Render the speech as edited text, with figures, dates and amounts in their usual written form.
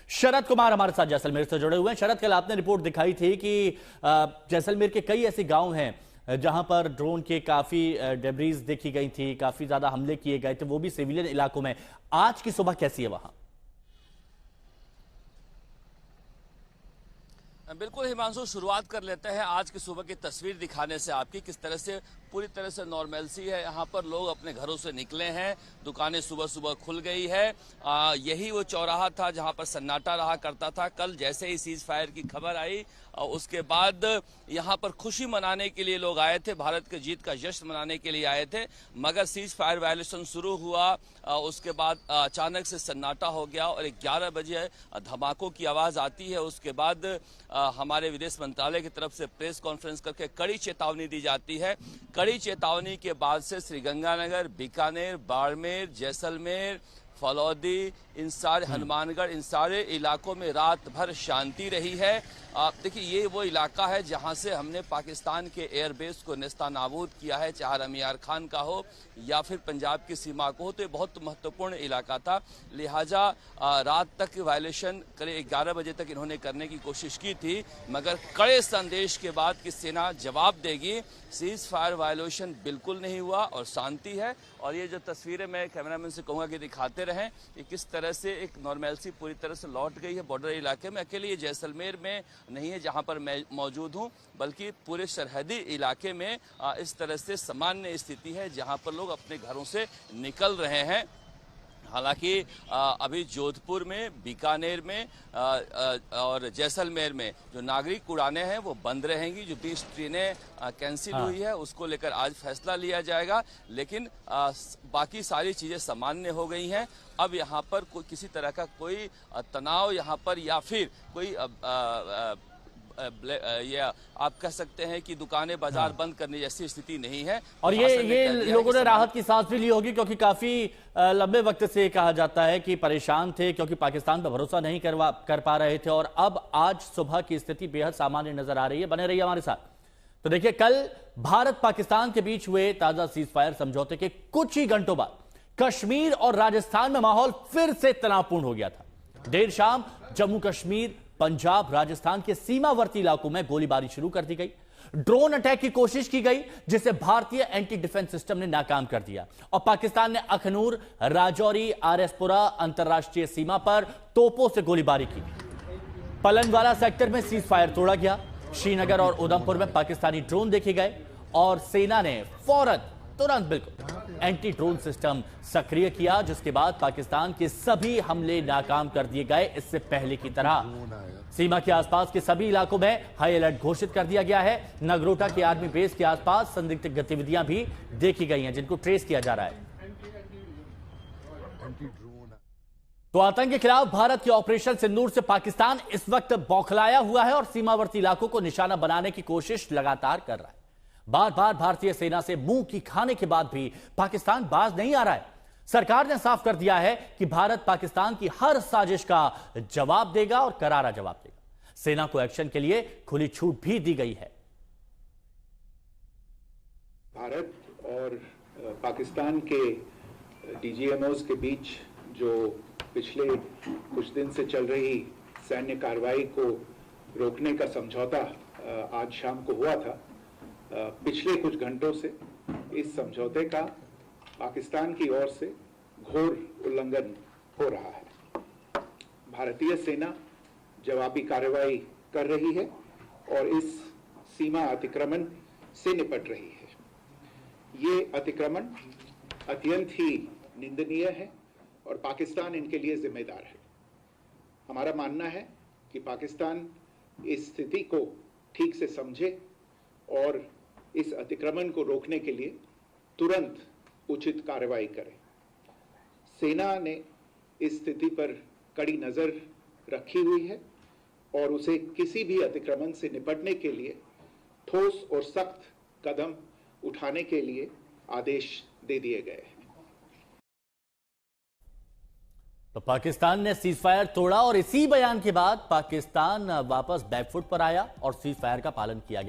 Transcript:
शरद कुमार हमारे साथ जैसलमेर से जुड़े हुए हैं। शरद, कल आपने रिपोर्ट दिखाई थी कि जैसलमेर के कई ऐसे गांव हैं जहां पर ड्रोन के काफी डेब्रीज देखी गई थी, काफी ज्यादा हमले किए गए थे, वो भी सिविलियन इलाकों में। आज की सुबह कैसी है वहां? बिल्कुल हिमांशु, शुरुआत कर लेते हैं आज की सुबह की तस्वीर दिखाने से आपकी। किस तरह से पूरी तरह से नॉर्मलसी है यहाँ पर, लोग अपने घरों से निकले हैं, दुकानें सुबह सुबह खुल गई है। यही वो चौराहा था जहाँ पर सन्नाटा रहा करता था। कल जैसे ही सीज फायर की खबर आई उसके बाद यहाँ पर खुशी मनाने के लिए लोग आए थे, भारत के जीत का जश्न मनाने के लिए आए थे। मगर सीज फायर वायलेशन शुरू हुआ, उसके बाद अचानक से सन्नाटा हो गया और 11 बजे धमाकों की आवाज आती है। उसके बाद हमारे विदेश मंत्रालय की तरफ से प्रेस कॉन्फ्रेंस करके कड़ी चेतावनी दी जाती है। कड़ी चेतावनी के बाद से श्रीगंगानगर, बीकानेर, बाड़मेर, जैसलमेर, फलौदी, इन सारे हनुमानगढ़, इन सारे इलाकों में रात भर शांति रही है। देखिए, ये वो इलाका है जहां से हमने पाकिस्तान के एयरबेस को नेस्तानाबूद किया है, चाहे रमियार खान का हो या फिर पंजाब की सीमा को हो। तो ये बहुत महत्वपूर्ण इलाका था, लिहाजा रात तक वायलेशन करीब 11 बजे तक इन्होंने करने की कोशिश की थी। मगर कड़े संदेश के बाद कि सेना जवाब देगी, सीज फायर वायलेशन बिल्कुल नहीं हुआ और शांति है। और ये जो तस्वीरें मैं कैमरामैन से कहूँगा कि दिखाते रहें कि किस तरह से एक नॉर्मलसी पूरी तरह से लौट गई है बॉर्डर इलाके में। अकेले ये जैसलमेर में नहीं है जहां पर मैं मौजूद हूं, बल्कि पूरे सरहदी इलाके में इस तरह से सामान्य स्थिति है जहां पर लोग अपने घरों से निकल रहे हैं। हालांकि अभी जोधपुर में, बीकानेर में और जैसलमेर में जो नागरिक उड़ानें हैं वो बंद रहेंगी। जो 20 ट्रेनें कैंसिल हुई है उसको लेकर आज फैसला लिया जाएगा, लेकिन बाकी सारी चीज़ें सामान्य हो गई हैं। अब यहाँ पर किसी तरह का कोई तनाव यहाँ पर या फिर कोई ये आप कह सकते हैं कि दुकानें बाजार बंद करने जैसी स्थिति नहीं है। और ये लोगों ने राहत की सांस भी ली होगी, क्योंकि काफी लंबे वक्त से कहा जाता है कि परेशान थे क्योंकि पाकिस्तान पर भरोसा नहीं कर पा रहे थे। और अब आज सुबह की स्थिति बेहद सामान्य नजर आ रही है। बने रहिए हमारे साथ। तो देखिए, कल भारत पाकिस्तान के बीच हुए ताजा सीज फायर समझौते के कुछ ही घंटों बाद कश्मीर और राजस्थान में माहौल फिर से तनावपूर्ण हो गया था। देर शाम जम्मू कश्मीर, पंजाब, राजस्थान के सीमावर्ती इलाकों में गोलीबारी शुरू कर दी गई। ड्रोन अटैक की कोशिश की गई जिसे भारतीय एंटी डिफेंस सिस्टम ने नाकाम कर दिया। और पाकिस्तान ने अखनूर, राजौरी, आरएसपुरा अंतरराष्ट्रीय सीमा पर तोपों से गोलीबारी की। पलनवाला सेक्टर में सीज फायर तोड़ा गया। श्रीनगर और उधमपुर में पाकिस्तानी ड्रोन देखे गए और सेना ने तुरंत बिल्कुल एंटी ड्रोन सिस्टम सक्रिय किया, जिसके बाद पाकिस्तान के सभी हमले नाकाम कर दिए गए। इससे पहले की तरह सीमा के आसपास के सभी इलाकों में हाई अलर्ट घोषित कर दिया गया है। नगरोटा के आर्मी बेस के आसपास संदिग्ध गतिविधियां भी देखी गई हैं, जिनको ट्रेस किया जा रहा है। तो आतंक के खिलाफ भारत के ऑपरेशन सिंदूर से पाकिस्तान इस वक्त बौखलाया हुआ है और सीमावर्ती इलाकों को निशाना बनाने की कोशिश लगातार कर रहा है। बार बार भारतीय सेना से मुंह की खाने के बाद भी पाकिस्तान बाज नहीं आ रहा है। सरकार ने साफ कर दिया है कि भारत पाकिस्तान की हर साजिश का जवाब देगा और करारा जवाब देगा। सेना को एक्शन के लिए खुली छूट भी दी गई है। भारत और पाकिस्तान के डीजीएमओस के बीच जो पिछले कुछ दिन से चल रही सैन्य कार्रवाई को रोकने का समझौता आज शाम को हुआ था, पिछले कुछ घंटों से इस समझौते का पाकिस्तान की ओर से घोर उल्लंघन हो रहा है। भारतीय सेना जवाबी कार्रवाई कर रही है और इस सीमा अतिक्रमण से निपट रही है। ये अतिक्रमण अत्यंत ही निंदनीय है और पाकिस्तान इनके लिए जिम्मेदार है। हमारा मानना है कि पाकिस्तान इस स्थिति को ठीक से समझे और इस अतिक्रमण को रोकने के लिए तुरंत उचित कार्रवाई करे। सेना ने इस स्थिति पर कड़ी नजर रखी हुई है और उसे किसी भी अतिक्रमण से निपटने के लिए ठोस और सख्त कदम उठाने के लिए आदेश दे दिए गए हैं। तो पाकिस्तान ने सीज फायर तोड़ा और इसी बयान के बाद पाकिस्तान वापस बैकफुट पर आया और सीज फायर का पालन किया गया।